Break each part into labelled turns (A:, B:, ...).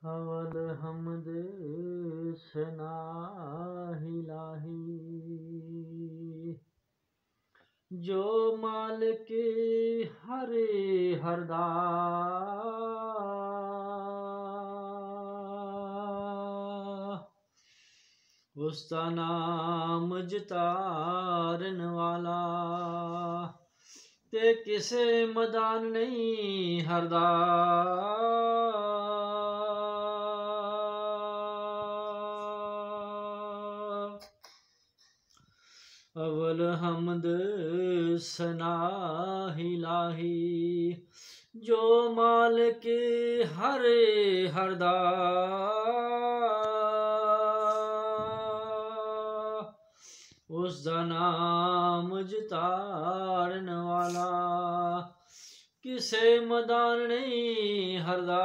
A: हवल हमद सनाही लाही जो मालिक हरे हरदा उसका नाम जतारन वाला ते किसे मदान नहीं हरदा अवल हमद सनाही लाही जो मालिक हरे हरदा उसका नाम जतारन वाला किसे मदान नहीं हरदा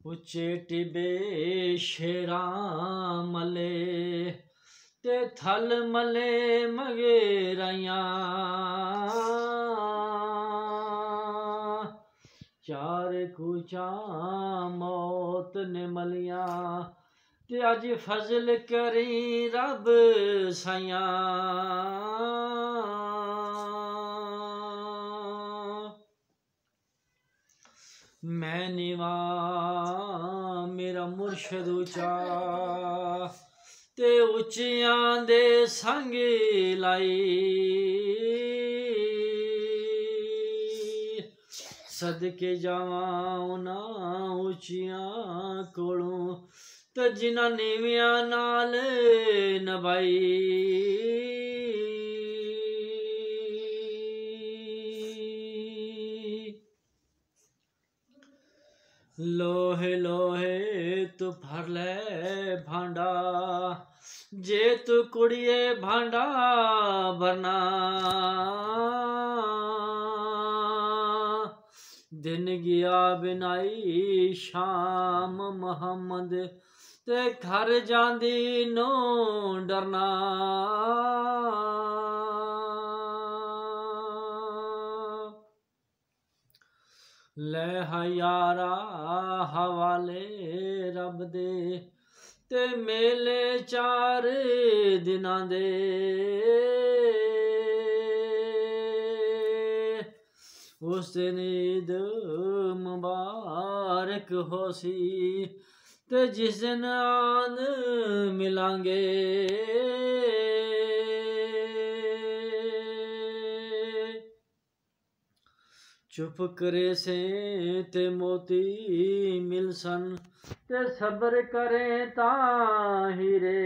A: उच्चे टिबे शेरां मले ते थल मले मगेराइयां चार कूचा मौत ने मलियां ते अज फजल करी रब साइयां मैं निवा मेरा मुर्शद उचा ते उचियां दे संग लाई सदके जावां उन्हां उचियां कोलों ते जिन्हां नीवियां नाल नभाई लोहे लोहे तू भर ले भांडा जे तू कुड़िए भांडा भरना दिन गया बिनाई शाम मोहम्मद ते घर जांदी नो डरना ले हयारा हवाले रब दे ते मेले चार दिनां दे उस दिन ईद मुबारक होसी ते जिस दिन आन मिलांगे चुप करे से ते मोती मिलसन ते सब्र करे ताहिरे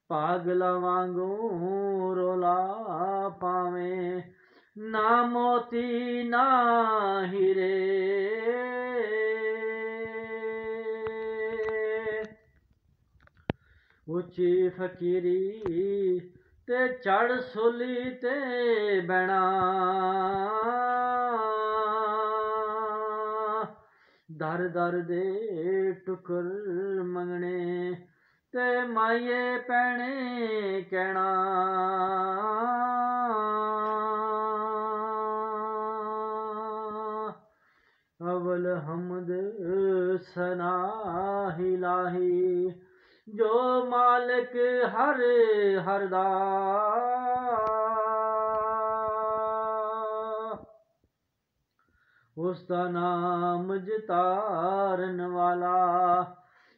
A: पागला वांगू रोला पावे ना मोती ना हीरे उची फकीरी ते चढ़ सोली ते बैणा दर दर दे टुकर मंगने ते माये पैणे कहना अवल हमद सनाही लाही जो मालिक हर हरदा उसका नाम जतारन वाला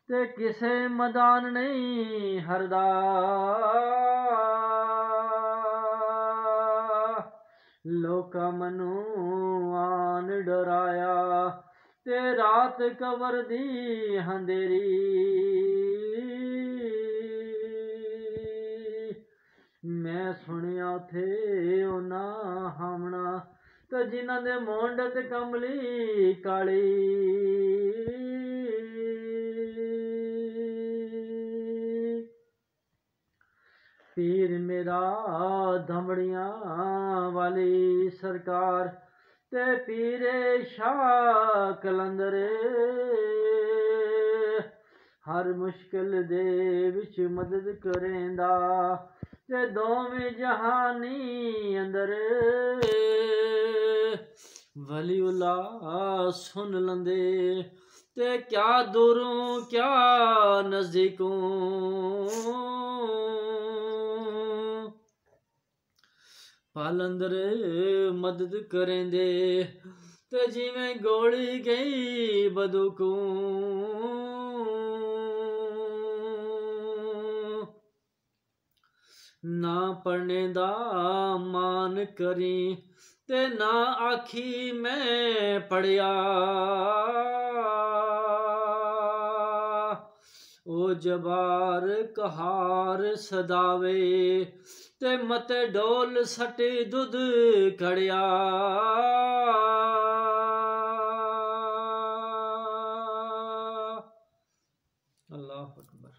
A: ते किसे मदान नहीं हरदा लोका मनु आन डराया ते रात कबर दी अंधेरी मैं सुनिया थे उना हमना तो जिन्हां दे मोंड ते कमली काली पीर मेरा धमड़ियां वाली सरकार ते पीरे शाह कलंदर हर मुश्किल दे विच मदद करेंदा ते दोवें जहानी अंदर वलीउल्ला सुन लंदे ते क्या दूरों क्या नजदीकों पालंदर मदद करेंदे ते जिवें गोली गई बदूकों ना पढ़ने दा मान करी ते ना आखी मैं पढ़िया ओ जबार कहार सदावे ते मत डोल सटी दुध कड़िया अल्लाह अकबर।